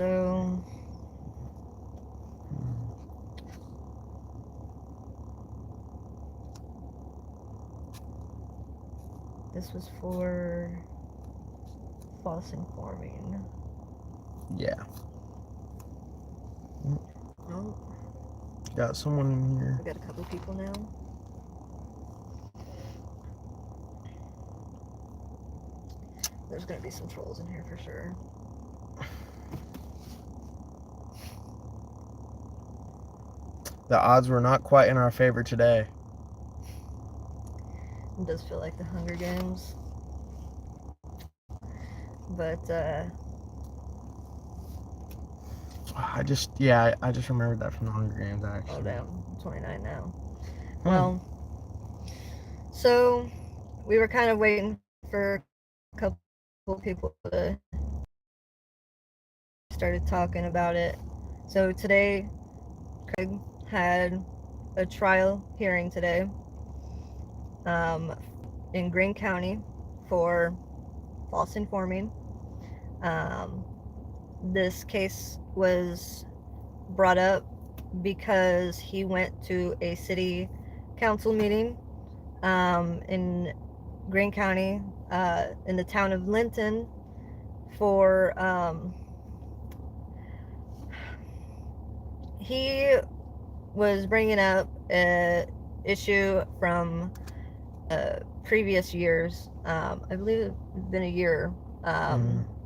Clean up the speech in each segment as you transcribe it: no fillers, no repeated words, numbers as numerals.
So this was for false informing. Yeah. Oh, Got someone in here. we got a couple people now. There's gonna be some trolls in here for sure. The odds were not quite in our favor today. It does feel like the Hunger Games. But I just remembered that from the Hunger Games, actually. oh damn, 29 now. Well, so we were kind of waiting for a couple people to started talking about it. So today, Craig had a trial hearing today in Greene County for false informing. This case was brought up because he went to a city council meeting in Greene County, in the town of Linton, for he was bringing up an issue from previous years. I believe it's been a year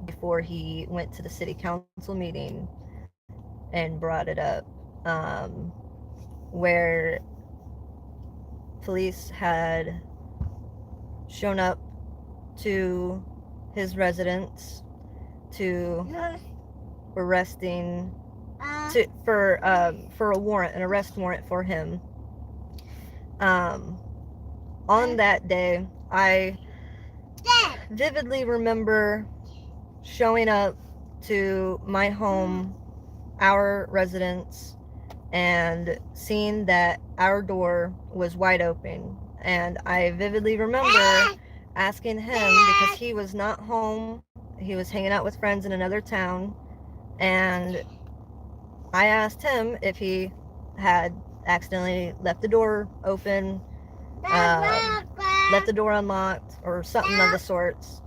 before he went to the city council meeting and brought it up, where police had shown up to his residence to arresting for a warrant, an arrest warrant for him. On that day, I vividly remember showing up to my home, our residence, and seeing that our door was wide open. And I vividly remember asking him, because he was not home, he was hanging out with friends in another town, and I asked him if he had accidentally left the door open, left the door unlocked, or something of the sorts.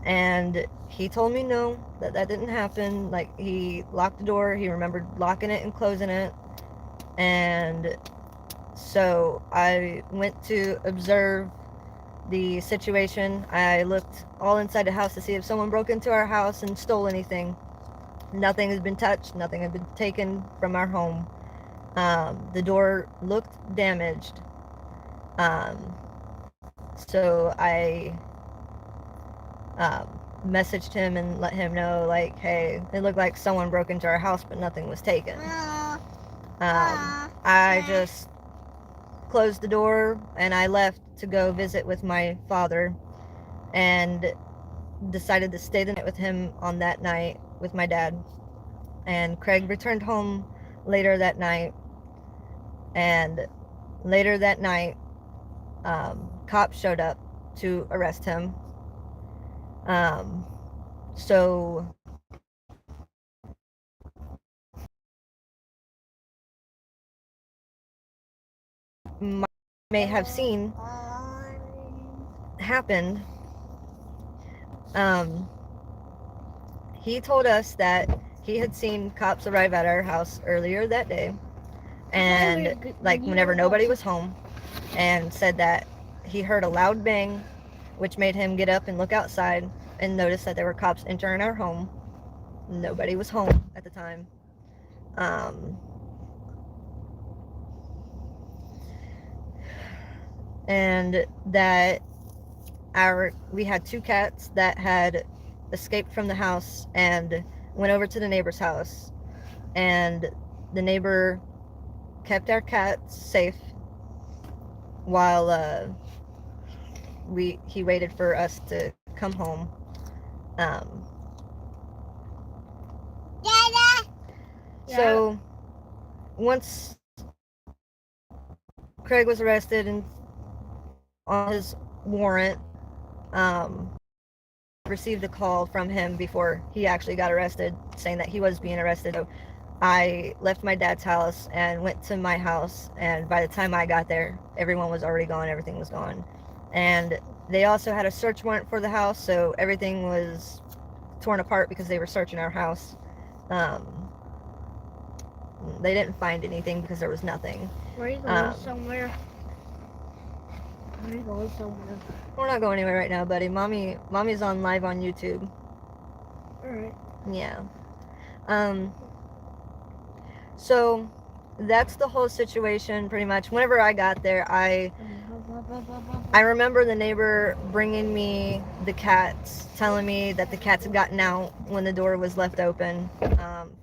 And he told me no, that didn't happen. Like, he locked the door, he remembered locking it and closing it. And so I went to observe the situation. I looked all inside the house to see if someone broke into our house and stole anything. Nothing has been touched, nothing has been taken from our home. The door looked damaged. So I messaged him and let him know, like, hey, it looked like someone broke into our house, but nothing was taken. I just closed the door and I left to go visit with my father, and decided to stay the night with him on that night with my dad. And Craig returned home later that night, and later that night, cops showed up to arrest him. So may have seen happened. He told us that he had seen cops arrive at our house earlier that day, and like whenever nobody was home, and said that he heard a loud bang, which made him get up and look outside and notice that there were cops entering our home. Nobody was home at the time. And that we had two cats that had escaped from the house and went over to the neighbor's house, and the neighbor kept our cats safe while he waited for us to come home. So once Craig was arrested and on his warrant, received a call from him before he actually got arrested, saying that he was being arrested. So I left my dad's house and went to my house, and by the time I got there, everyone was already gone, everything was gone. And they also had a search warrant for the house, so everything was torn apart because they were searching our house. They didn't find anything because there was nothing. Are you going somewhere? Are you going somewhere? We're not going anywhere right now, buddy. Mommy's on live on YouTube. Alright. Yeah. So that's the whole situation pretty much. Whenever I got there, I remember the neighbor bringing me the cats, telling me that the cats had gotten out when the door was left open,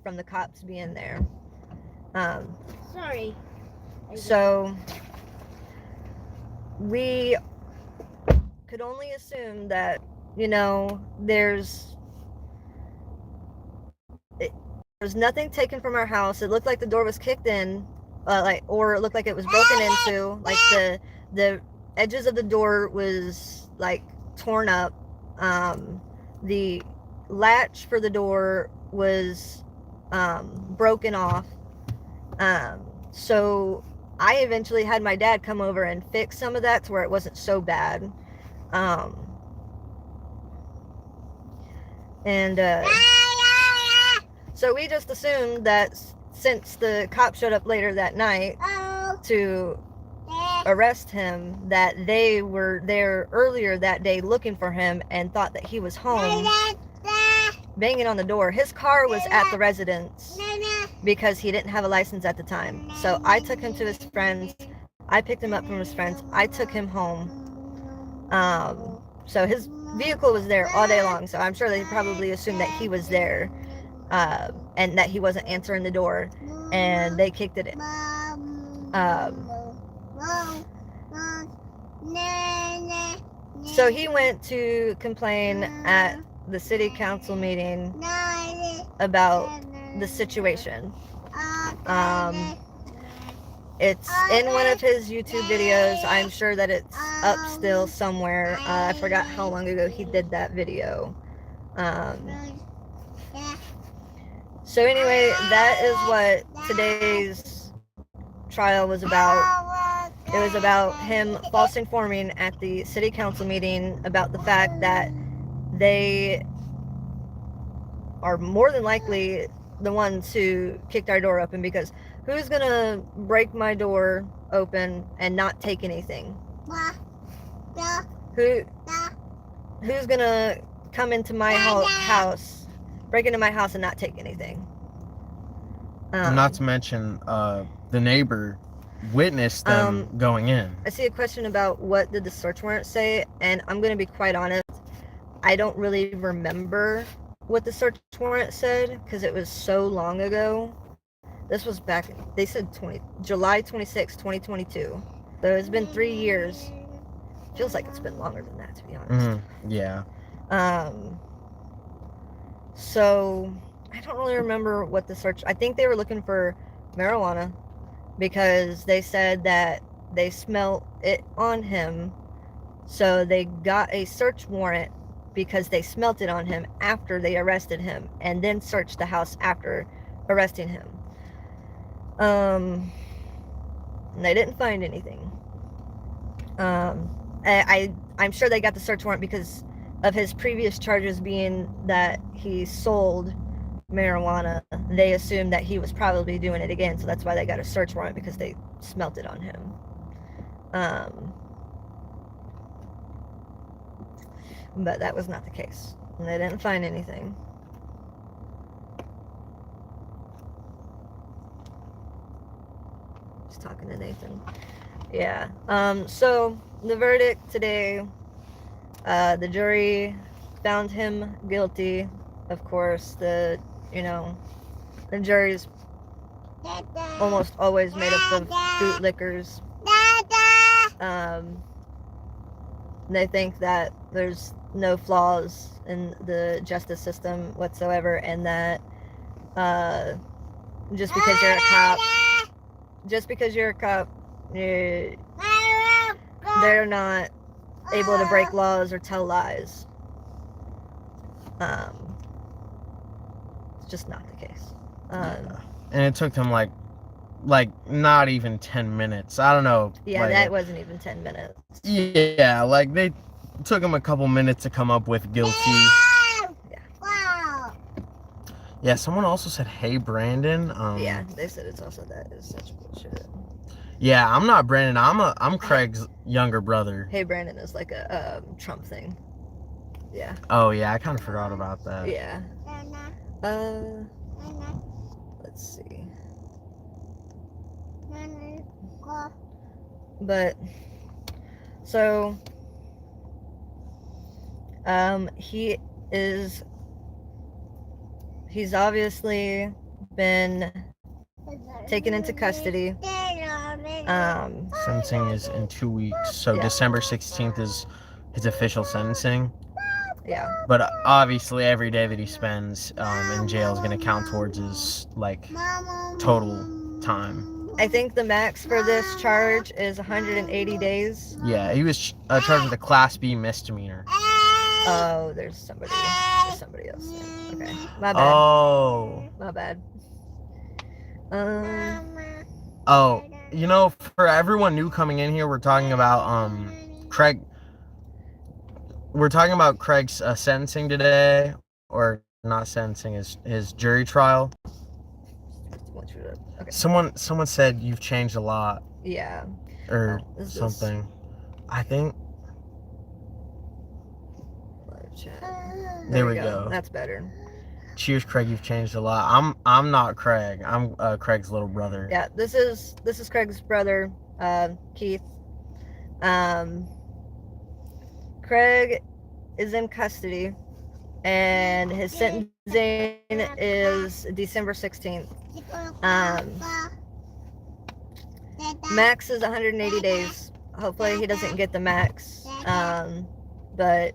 from the cops being there. Sorry. So we could only assume that, there's nothing taken from our house. It looked like the door was kicked in, or it looked like it was broken into. Like the edges of the door was like torn up. The latch for the door was broken off. So I eventually had my dad come over and fix some of that to where it wasn't so bad. So we just assumed that since the cops showed up later that night to arrest him, that they were there earlier that day looking for him and thought that he was home, banging on the door. His car was at the residence because he didn't have a license at the time. So I took him to his friends. I picked him up from his friends. I took him home. So his vehicle was there all day long. So I'm sure they probably assumed that he was there, and that he wasn't answering the door, and they kicked it in. So he went to complain at the city council meeting about the situation. It's in one of his YouTube videos. I'm sure that it's up still somewhere. I forgot how long ago he did that video. So anyway, that is what today's trial was about. It was about him false informing at the city council meeting about the fact that they are more than likely the ones who kicked our door open, because who's gonna break my door open and not take anything? Who's gonna come into my house, break into my house and not take anything? Not to mention, the neighbor witnessed them going in. I see a question about what did the search warrant say, and I'm gonna be quite honest, I don't really remember what the search warrant said because it was so long ago. This was back, they said July 26, 2022. So it's been 3 years. Feels like it's been longer than that, to be honest. Yeah. So I don't really remember what the search, I think they were looking for marijuana because they said that they smelled it on him. So they got a search warrant because they smelt it on him after they arrested him, and then searched the house after arresting him. And they didn't find anything. I'm sure they got the search warrant because of his previous charges being that he sold marijuana. They assumed that he was probably doing it again, so that's why they got a search warrant, because they smelt it on him. But that was not the case, and they didn't find anything. Just talking to Nathan. Yeah. So the verdict today, the jury found him guilty. Of course, the jury's almost always made up of bootlickers. They think that there's no flaws in the justice system whatsoever, and that just because you're a cop, they're not able to break laws or tell lies. It's just not the case. Yeah. And it took them like not even 10 minutes. I don't know. Yeah, like, that wasn't even 10 minutes. Yeah, like they took them a couple minutes to come up with guilty. Yeah, someone also said, "Hey, Brandon." Yeah, they said it's also that is such bullshit. Yeah, I'm not Brandon. I'm Craig's younger brother. Hey, Brandon is like a Trump thing. Yeah. Oh yeah, I kind of forgot about that. Yeah. Let's see. But so he's obviously been taken into custody. Sentencing is in 2 weeks, so Yeah. December 16th is his official sentencing. Yeah. But obviously, every day that he spends in jail is going to count towards his like total time. I think the max for this charge is 180 days. Yeah, he was charged with a Class B misdemeanor. Oh, there's somebody else there. Okay, my bad. Oh. My bad. Oh, you know, for everyone new coming in here, we're talking about Craig. We're talking about Craig's sentencing today, or not sentencing, his jury trial. Okay. Someone said you've changed a lot. Yeah. Or something. I think. Live chat. There we go. That's better. Cheers, Craig. You've changed a lot. I'm not Craig. I'm Craig's little brother. Yeah. This is Craig's brother, Keith. Craig is in custody, and his sentencing is December 16th. Max is 180 days. Hopefully he doesn't get the max. But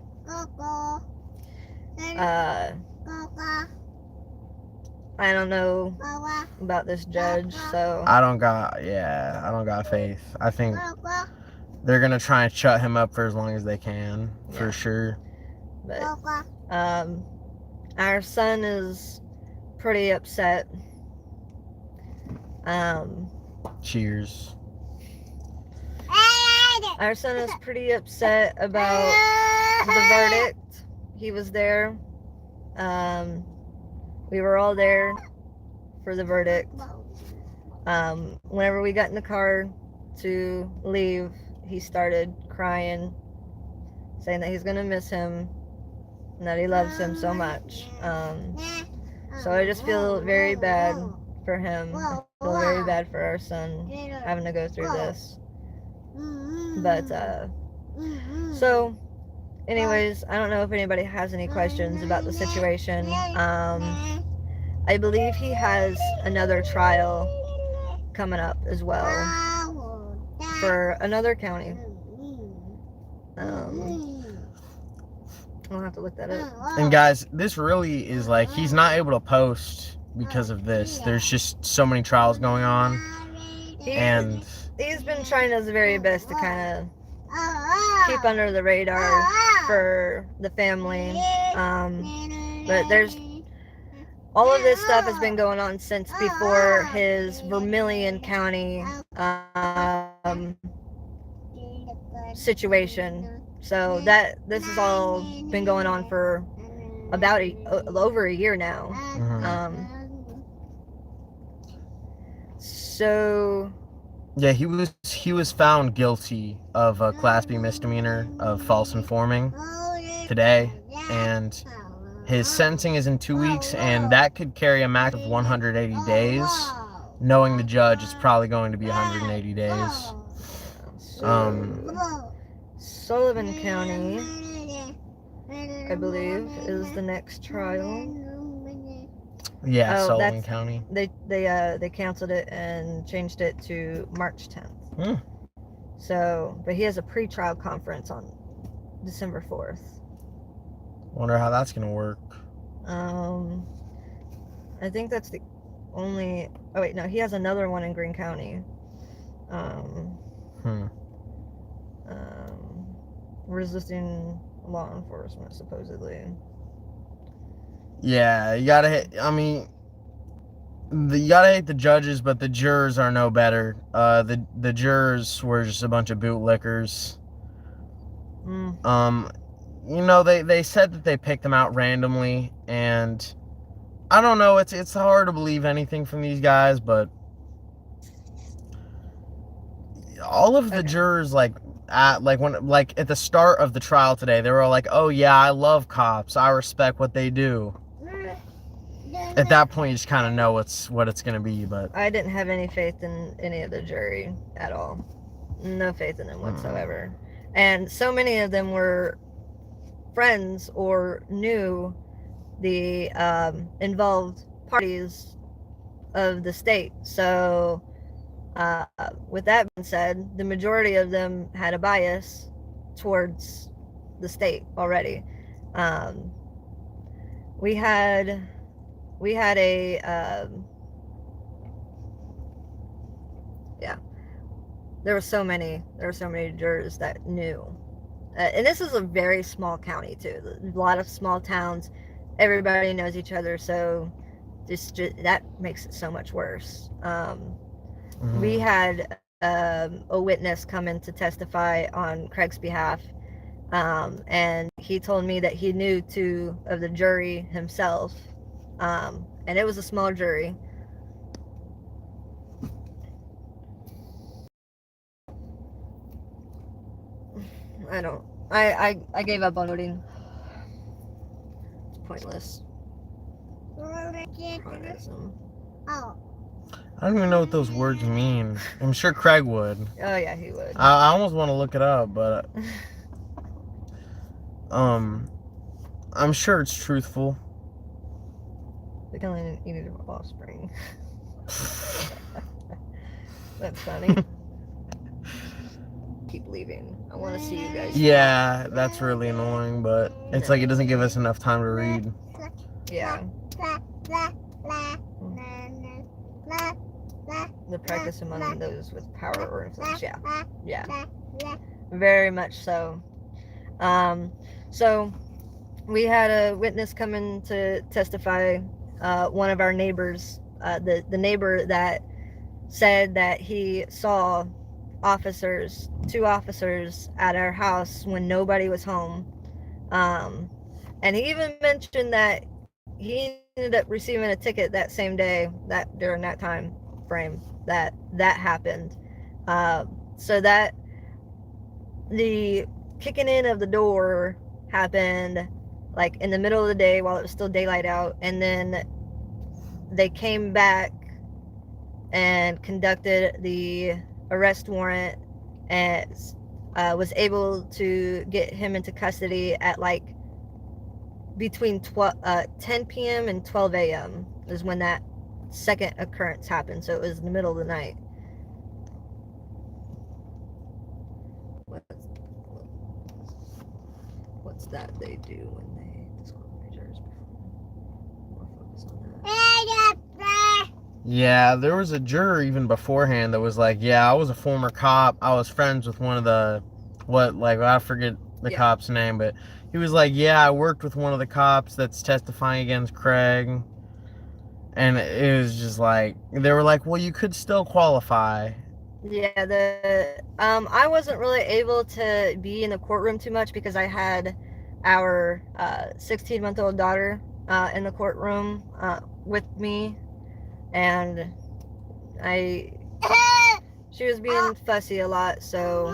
I don't know about this judge, so I don't got faith. I think they're gonna try and shut him up for as long as they can, for sure. But our son is pretty upset. Cheers. Our son is pretty upset about the verdict. He was there. We were all there for the verdict. Whenever we got in the car to leave, he started crying, saying that he's gonna miss him and that he loves him so much. So I just feel very bad for him. I feel very bad for our son having to go through this. But so anyways, I don't know if anybody has any questions about the situation. I believe he has another trial coming up as well for another county. I'll have to look that up. And guys, this really is like, he's not able to post because of this. There's just so many trials going on. And he's been trying his very best to kind of keep under the radar for the family. But there's all of this stuff has been going on since before his Vermilion County situation. So this has all been going on for about over a year now. Mm-hmm. So yeah, he was found guilty of a Class B misdemeanor of false informing today, and his sentencing is in 2 weeks, and that could carry a max of 180 days. Knowing the judge, it's probably going to be 180 days. Sullivan County, I believe, is the next trial. Yeah, Sullivan County. They canceled it and changed it to March 10th. So, but he has a pre-trial conference on December 4th. Wonder how that's gonna work. I think that's the only. Oh wait, no, he has another one in Greene County. Resisting law enforcement, supposedly. Yeah, you gotta hate. I mean, you gotta hate the judges, but the jurors are no better. The jurors were just a bunch of bootlickers. They said that they picked them out randomly, and I don't know. It's hard to believe anything from these guys, but all of the jurors at the start of the trial today, they were all like, "Oh yeah, I love cops. I respect what they do." At that point, you just kind of know what it's gonna be. But I didn't have any faith in any of the jury at all. No faith in them whatsoever. And so many of them were friends or knew the involved parties of the state. So with that being said, the majority of them had a bias towards the state already. We had a there were so many jurors that knew, and this is a very small county too. A lot of small towns, everybody knows each other, so just that makes it so much worse. We had a witness come in to testify on Craig's behalf, and he told me that he knew 2 of the jury himself, and it was a small jury. I gave up on voting. It's pointless. Oh. I don't even know what those words mean. I'm sure Craig would. Oh yeah, he would. I almost want to look it up, but I'm sure it's truthful. They can only eat an offspring. That's funny. Keep leaving. I want to see you guys. Yeah, that's really annoying, but it's like it doesn't give us enough time to read. Yeah. The practice among those with power or influence. Yeah. Very much so. So we had a witness come in to testify. One of our neighbors, the neighbor that said that he saw 2 officers at our house when nobody was home. And he even mentioned that he ended up receiving a ticket that same day, that during that time frame that happened. So that the kicking in of the door happened like in the middle of the day while it was still daylight out, and then they came back and conducted the arrest warrant and was able to get him into custody at like between 10 p.m. and 12 a.m. is when that second occurrence happened. So it was in the middle of the night. What's that they do when they disqualify jurors before? More focus on that. Yeah, there was a juror even beforehand that was like, yeah, I was a former cop. I was friends with one of the, I forget the cop's name, but he was like, yeah, I worked with one of the cops that's testifying against Craig. And it was just like, they were like, well, you could still qualify. Yeah, I wasn't really able to be in the courtroom too much because I had our 16-month-old daughter in the courtroom with me, and she was being fussy a lot, so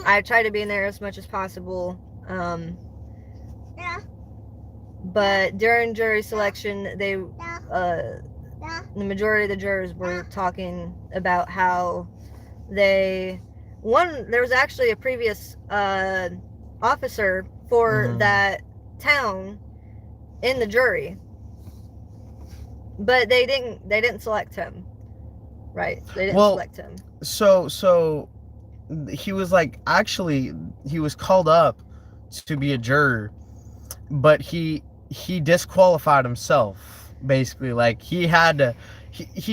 I tried to be in there as much as possible. But during jury selection, the majority of the jurors were talking about how there was actually a previous officer for that town in the jury, but they didn't select him. Right? They didn't select him. So he was like, actually, he was called up to be a juror, but he disqualified himself, basically. Like, he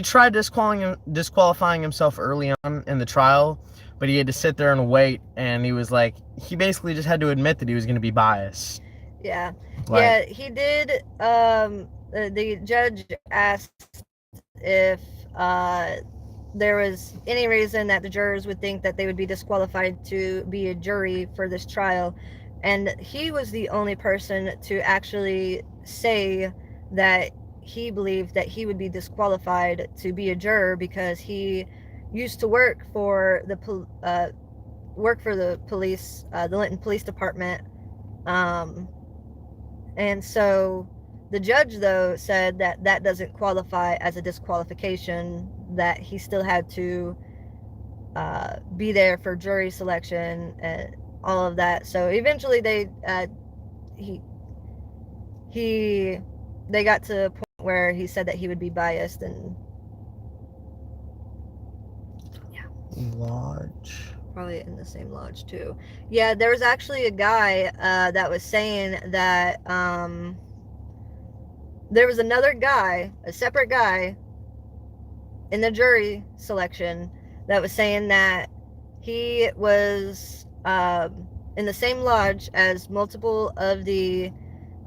tried disqualifying himself early on in the trial, but he had to sit there and wait, and he was like, he basically just had to admit that he was going to be biased. Yeah. Like, Yeah, he did. The judge asked if there was any reason that the jurors would think that they would be disqualified to be a jury for this trial. And he was the only person to actually say that he believed that he would be disqualified to be a juror because he used to work for the police, the Linton Police Department. And so the judge, though, said that that doesn't qualify as a disqualification, that he still had to be there for jury selection and all of that. So eventually he they got to a point where he said that he would be biased, and lodge. probably in the same lodge too. Yeah, there was actually a guy that was saying that there was another guy, a separate guy in the jury selection, that was saying that he was in the same lodge as multiple of the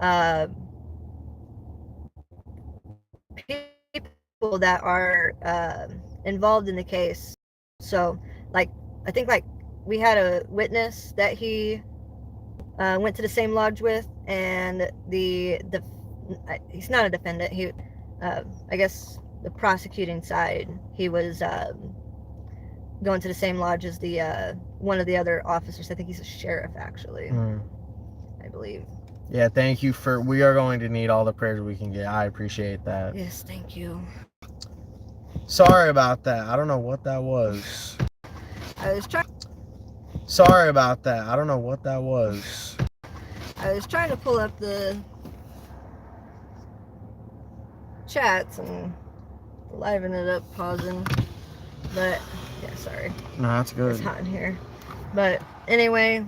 uh, people that are involved in the case. So, like, I think like we had a witness that he went to the same lodge with, and he's not a defendant. He, I guess, the prosecuting side, he was going to the same lodge as the one of the other officers. I think he's a sheriff, actually. I believe. Yeah, thank you for. We are going to need all the prayers we can get. I appreciate that. Yes, thank you. Sorry about that. I don't know what that was. I was trying. Sorry about that. I don't know what that was. I was trying to pull up the chats and liven it up, pausing. But yeah, sorry. No, that's good. It's hot in here. But anyway,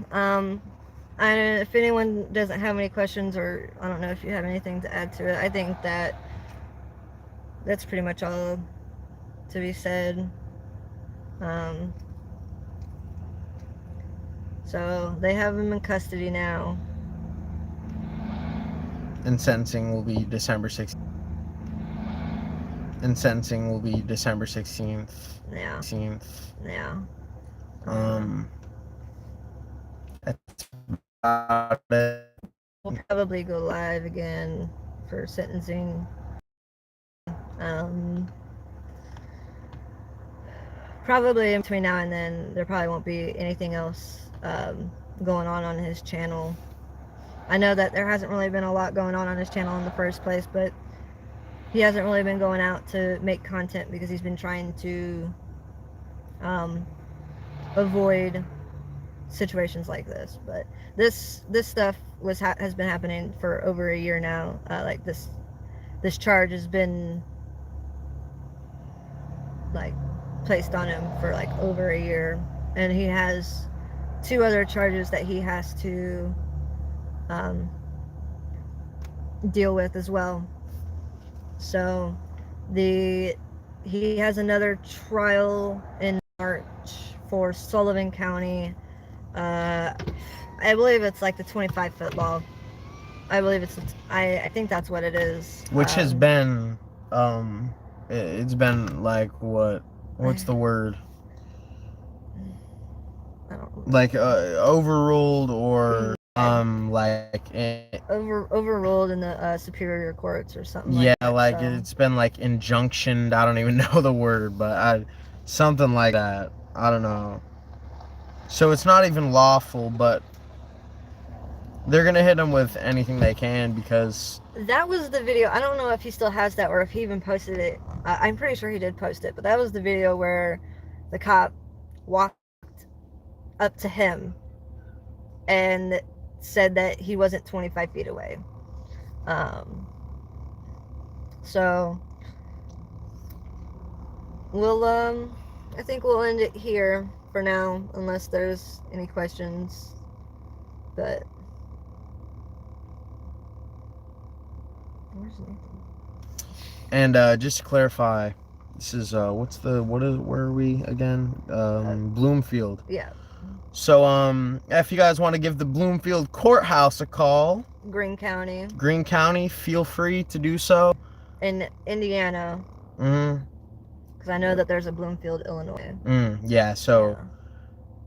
if anyone doesn't have any questions, or I don't know if you have anything to add to it, I think that that's pretty much all to be said. So they have him in custody now. And sentencing will be December 16th. And sentencing will be December 16th. Yeah. 16th. Yeah. That's about it. We'll probably go live again for sentencing. Probably in between now and then, there probably won't be anything else going on his channel. I know that there hasn't really been a lot going on his channel in the first place, but he hasn't really been going out to make content because he's been trying to avoid situations like this. But this stuff has been happening for over a year now. Like this charge has been like placed on him for like over a year, and he has 2 other charges that he has to deal with as well. So he has another trial in March for Sullivan County. I believe it's like the 25-foot law. I believe I think that's what it is. Which has been it's been like what's the word? I don't know. Like overruled or overruled in the superior courts or something yeah, like that. like so. It's been like injunctioned. I don't even know the word, but something like that. I don't know. So it's not even lawful, but they're gonna hit him with anything they can because that was the video. I don't know if he still has that or if he even posted it. I'm pretty sure he did post it, but that was the video where the cop walked up to him and said that he wasn't 25 feet away. So we'll I think we'll end it here for now, unless there's any questions. But where's Nathan? And just to clarify, this is where are we again? Bloomfield. Yeah. So, if you guys want to give the Bloomfield Courthouse a call, Greene County. Greene County, feel free to do so. In Indiana. Mm-hmm. Because I know that there's a Bloomfield, Illinois. Yeah, so Yeah.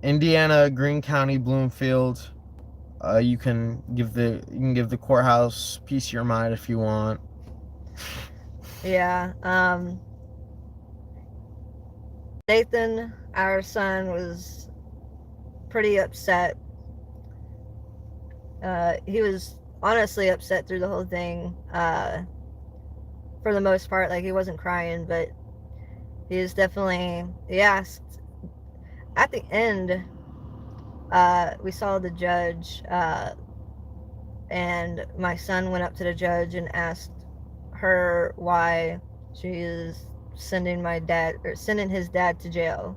Indiana, Greene County, Bloomfield. You can give the courthouse a piece of your mind if you want. Yeah. Nathan, our son, was pretty upset. He was honestly upset through the whole thing. For the most part, like he wasn't crying, but he asked at the end. We saw the judge, and my son went up to the judge and asked her why she is sending his dad to jail.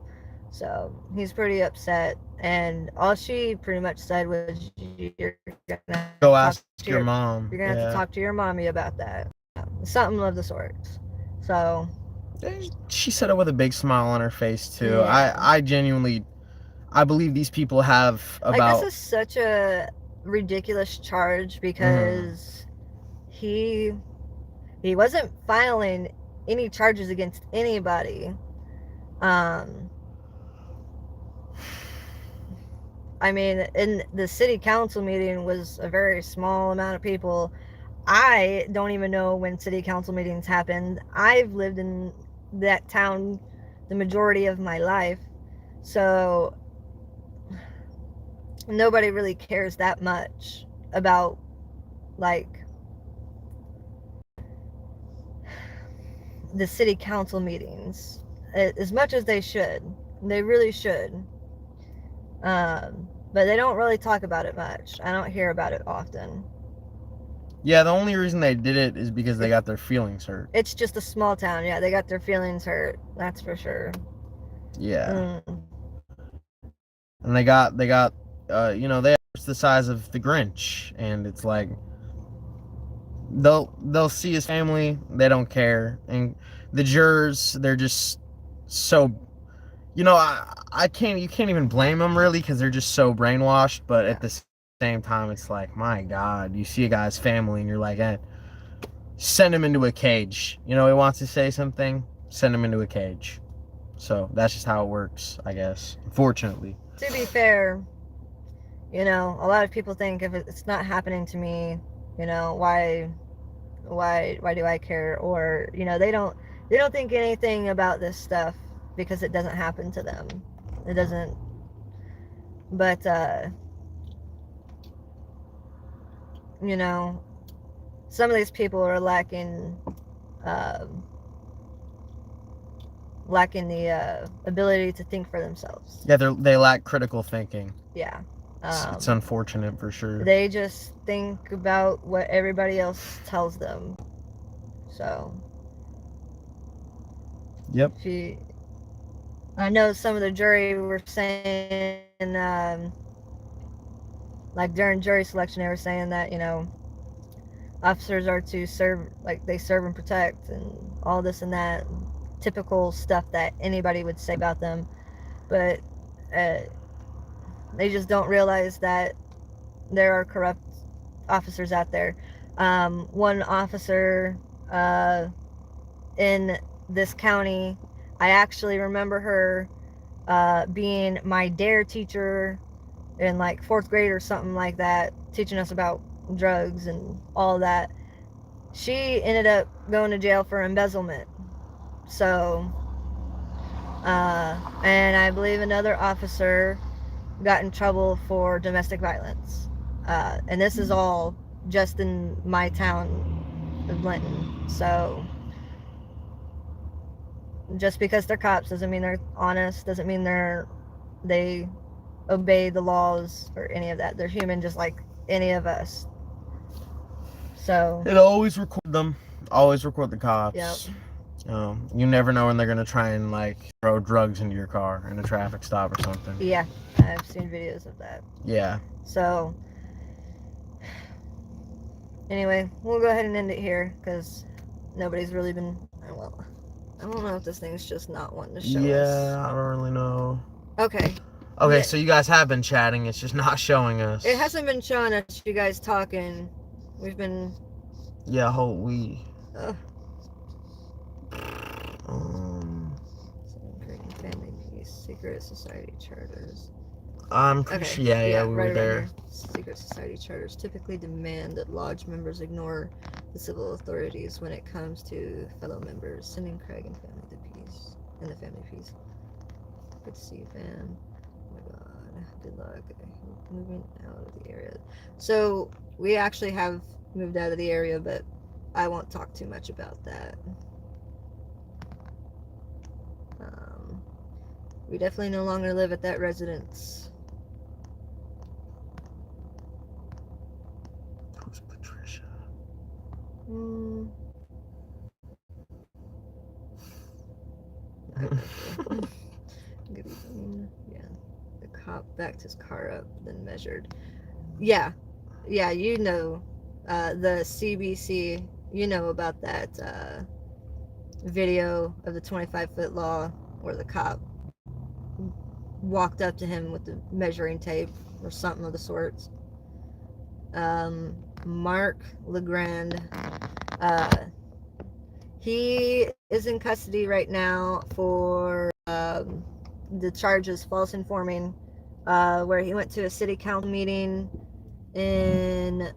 So he's pretty upset, and all she pretty much said was, "You're gonna Go ask your mom. You're gonna have to talk to your mommy about that." Something of the sort. So she said it with a big smile on her face too. Yeah. I genuinely, I believe these people have about. Like, this is such a ridiculous charge because he wasn't filing any charges against anybody. I mean, in the city council meeting was a very small amount of people. I don't even know when city council meetings happened. I've lived in that town the majority of my life, so nobody really cares that much about, like, the city council meetings as much as they should. They really should. But they don't really talk about it much. I don't hear about it often. Yeah, the only reason they did it is because they got their feelings hurt. It's just a small town. Yeah, they got their feelings hurt. That's for sure. Yeah. And they got they are the size of the Grinch, and it's like they'll see his family, they don't care, and the jurors, they're just so, I can't, you can't even blame them really, because they're just so brainwashed. But at the same time, it's like, my God, you see a guy's family and you're like, send him into a cage. He wants to say something, send him into a cage. So that's just how it works, I guess, unfortunately. To be fair, a lot of people think if it's not happening to me, why do I care? Or, they don't think anything about this stuff because it doesn't happen to them. It doesn't. But some of these people are lacking the ability to think for themselves. Yeah, they lack critical thinking. Yeah. It's unfortunate for sure. They just think about what everybody else tells them. So. Yep. I know some of the jury were saying, like during jury selection, they were saying that, officers are to serve, like they serve and protect and all this and that. Typical stuff that anybody would say about them. But they just don't realize that there are corrupt officers out there. One officer in this county, I actually remember her being my DARE teacher in like 4th grade or something like that, teaching us about drugs and all that. She ended up going to jail for embezzlement. So, and I believe another officer got in trouble for domestic violence. And this is all just in my town of Linton. So, just because they're cops doesn't mean they're honest, doesn't mean they obey the laws or any of that. They're human just like any of us. So, and always record them. Always record the cops. Yep. You never know when they're gonna try and like throw drugs into your car in a traffic stop or something. Yeah, I've seen videos of that. Yeah. So, anyway, we'll go ahead and end it here because nobody's really been. I don't know if this thing's just not wanting to show us. Yeah, I don't really know. Okay. Okay, Yeah. so you guys have been chatting. It's just not showing us. It hasn't been showing us you guys talking. We've been. Yeah, we. Ugh. Creating family peace, secret society charters. I'm pretty sure. Yeah, we were right there. here. Secret society charters typically demand that lodge members ignore the civil authorities when it comes to fellow members, sending Craig and family the peace and the family peace. Good to see you, fam. Oh my god, good luck moving out of the area. So we actually have moved out of the area, but I won't talk too much about that. We definitely no longer live at that residence. Who's Patricia? Good evening. Yeah. The cop backed his car up, then measured. Yeah. Yeah, you know, the CBC, you know about that video of the 25-foot law where the cop walked up to him with the measuring tape or something of the sorts. Mark Legrand, he is in custody right now for the charges false informing, where he went to a city council meeting in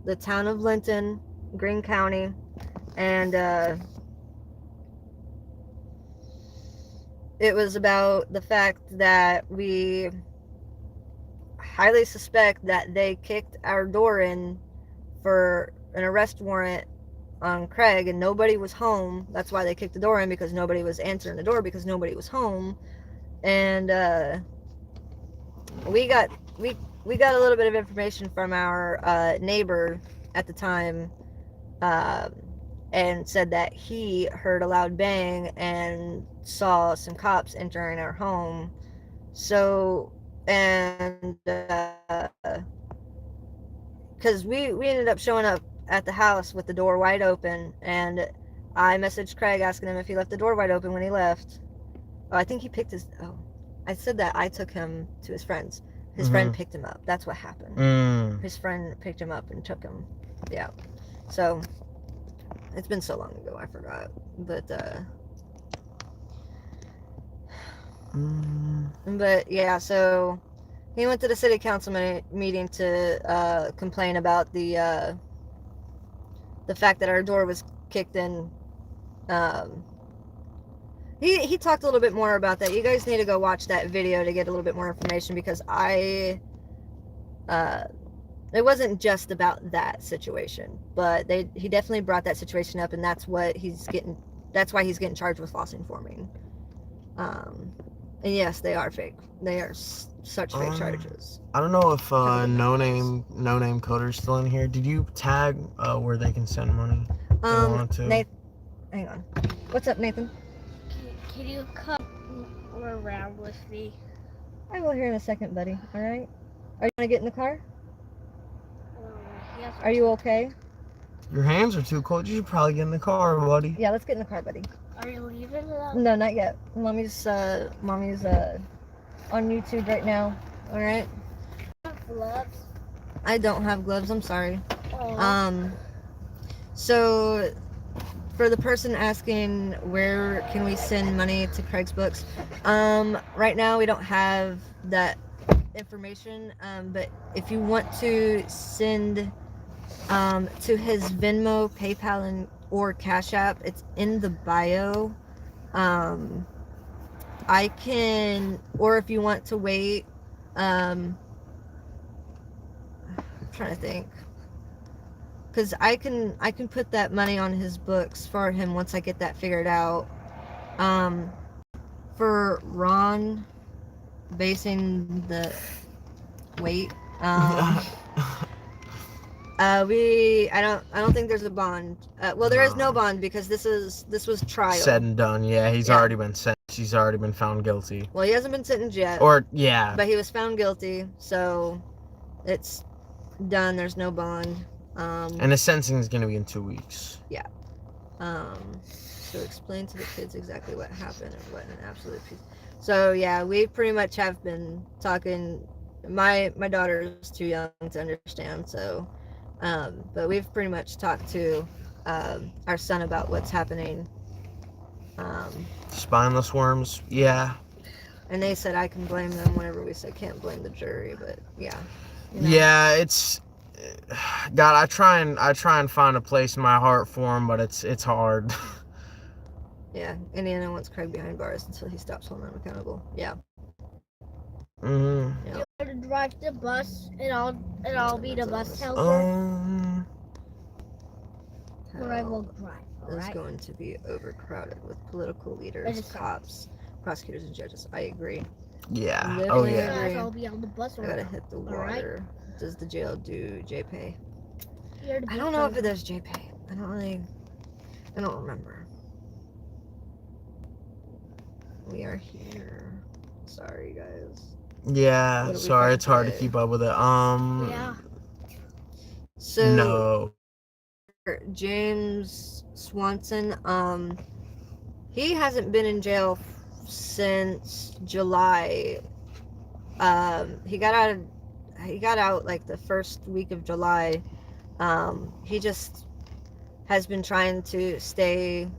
the town of Linton, Greene County, and it was about the fact that we highly suspect that they kicked our door in for an arrest warrant on Craig, and nobody was home. That's why they kicked the door in, because nobody was answering the door because nobody was home. And we got a little bit of information from our neighbor at the time, and said that he heard a loud bang and saw some cops entering our home. So, and because we ended up showing up at the house with the door wide open, and I messaged Craig asking him if he left the door wide open when he left. Oh, I think he picked his. Oh, I said that I took him to his friends. His friend picked him up. That's what happened. His friend picked him up and took him. Yeah. So it's been so long ago, I forgot. But yeah, so he went to the city council meeting to complain about the fact that our door was kicked in. He talked a little bit more about that. You guys need to go watch that video to get a little bit more information, because it wasn't just about that situation, but he definitely brought that situation up, and that's why he's getting charged with false informing. And yes, they are fake. They are such fake charges. I don't know if no name coder's still in here. Did you tag where they can send money? Nathan, hang on. What's up, Nathan? Can you come around with me? I will here in a second, buddy. All right. Are you gonna get in the car? Yes. Are you okay? Your hands are too cold. You should probably get in the car, buddy. Yeah, let's get in the car, buddy. Are you leaving now? No, not yet. Mommy's on YouTube right now. All right. Gloves? I don't have gloves. I'm sorry. Oh. So for the person asking where can we send money to Craig's books, right now we don't have that information, but if you want to send to his Venmo, PayPal, or Cash App, it's in the bio. I can, or if you want to wait, I'm trying to think, because I can put that money on his books for him once I get that figured out. For Ron, basing the weight, I don't think there's a bond. Well, there is no bond, because this was trial. Said and done. Yeah, he's already been sentenced. He's already been found guilty. Well, he hasn't been sentenced yet. Or yeah. But he was found guilty, so it's done. There's no bond. And his sentencing is going to be in 2 weeks. Yeah. So explain to the kids exactly what happened and what an absolute piece. So yeah, we pretty much have been talking. My daughter is too young to understand, so but we've pretty much talked to our son about what's happening. Spineless worms, yeah. And they said I can blame them whenever we said can't blame the jury, but yeah. You know. Yeah, it's God. I try and find a place in my heart for him, but it's hard. Yeah, Indiana wants Craig behind bars until he stops holding them accountable. Yeah. Mm-hmm. Yeah. You want to drive the bus, and I'll be the bus helper, or I will drive. Is Alright. going to be overcrowded with political leaders, cops, prosecutors, and judges. I agree. Yeah. Definitely Oh yeah. agree. I'll be on the bus. I gotta hit the water. Does the jail do JPay? I don't know if it does JPay. I don't remember. We are here. Sorry, guys. Yeah. What did we Sorry, find it's hard to today? keep up with it. Yeah. So No. James Swanson, he hasn't been in jail since July. He got out like the first week of July. He just has been trying to stay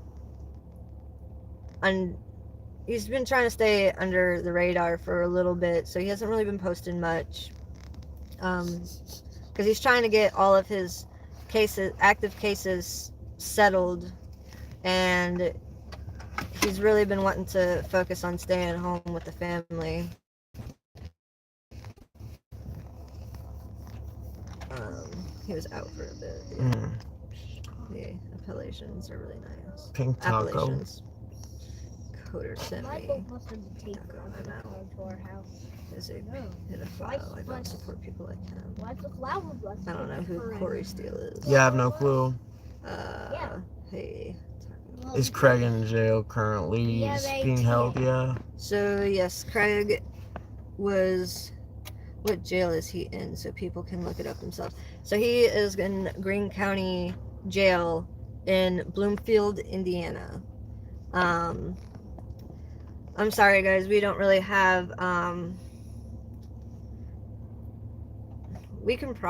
he's been trying to stay under the radar for a little bit, so he hasn't really been posting much. Because he's trying to get all of his active cases settled, and he's really been wanting to focus on staying home with the family. He was out for a bit. Yeah. The appellations are really nice. Pink taco. Appellations. Coder sent me. I'm out to our house. Is it hit a file? I don't support people like him. Why's the flower bus? I don't know who Corey Steele is. Yeah, I have no clue. Hey. Is Craig in jail currently? Yeah, He's being held, yeah. So yes, Craig was. What jail is he in? So people can look it up themselves. So he is in Greene County Jail in Bloomfield, Indiana. I'm sorry, guys. We don't really have. We don't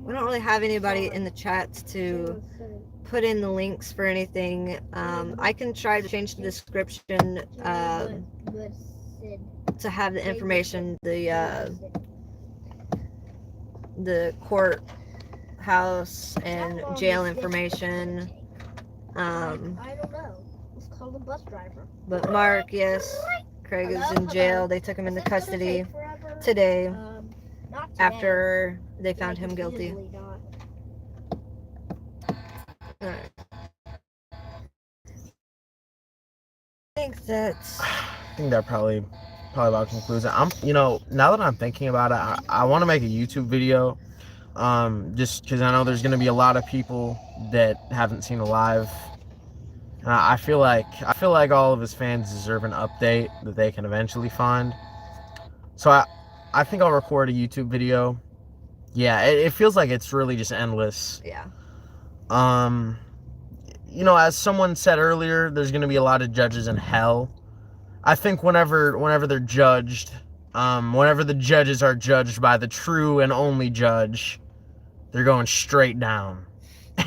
really have anybody in the chats to put in the links for anything. I can try to change the description to have the information, the courthouse and jail information. I don't know. It's called a bus driver. But Mark, yes, Craig is in jail. They took him into custody today after they found him guilty. Alright. I think that probably about concludes it. Now that I'm thinking about it, I want to make a YouTube video, just because I know there's going to be a lot of people that haven't seen Alive. I feel like all of his fans deserve an update that they can eventually find. So I think I'll record a YouTube video. Yeah, it feels like it's really just endless. Yeah. As someone said earlier, there's going to be a lot of judges in hell. I think whenever they're judged, whenever the judges are judged by the true and only judge, they're going straight down,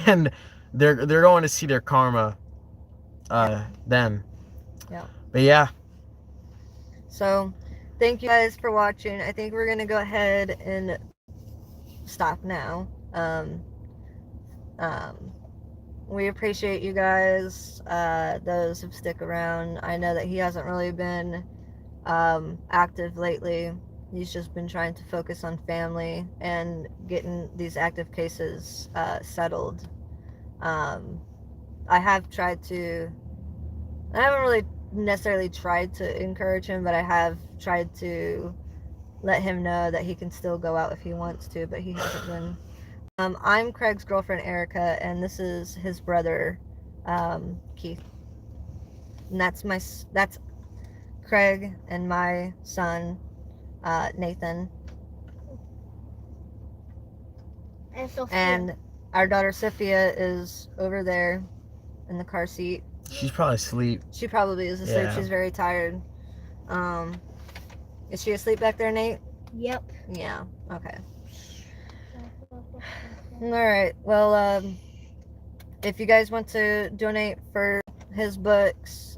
and they're going to see their karma. Then. Yeah. But yeah. So, thank you guys for watching. I think we're gonna go ahead and stop now. We appreciate you guys, those who stick around. I know that he hasn't really been active lately. He's just been trying to focus on family and getting these active cases settled. I haven't really necessarily tried to encourage him, but I have tried to let him know that he can still go out if he wants to, but he hasn't been. I'm Craig's girlfriend, Erica, and this is his brother, Keith. And that's Craig and my son, Nathan. And our daughter, Sophia, is over there in the car seat. She's probably asleep. She probably is asleep. Yeah. She's very tired. Is she asleep back there, Nate? Yep. Yeah. Okay. All right. Well, if you guys want to donate for his books,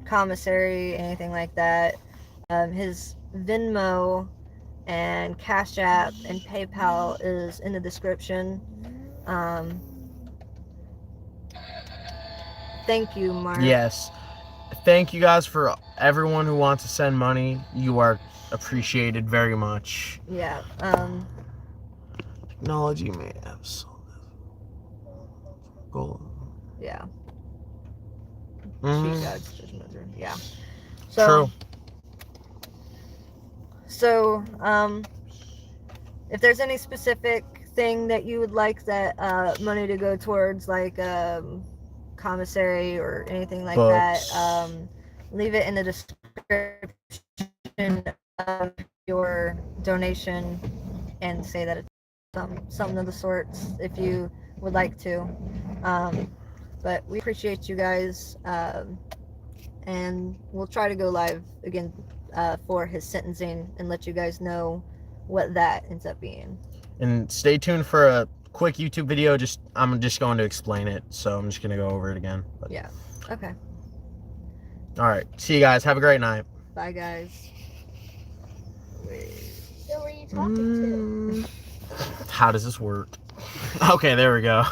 commissary, anything like that, his Venmo and Cash App and PayPal is in the description. Thank you, Mark. Yes. Thank you guys for everyone who wants to send money. You are appreciated very much. Yeah. Technology may have some goal. Yeah. Mhm. Cheat God's judgment. Yeah. True. So, if there's any specific thing that you would like that money to go towards, like commissary or anything like Books. that, leave it in the description of your donation and say that it's something of the sorts if you would like to. But we appreciate you guys, and we'll try to go live again for his sentencing and let you guys know what that ends up being. And stay tuned for a quick YouTube video. I'm just going to explain it, so I'm just going to go over it again. But, Yeah. Okay. all right. See you guys. Have a great night. Bye, guys. So were you talking to? How does this work? Okay, there we go.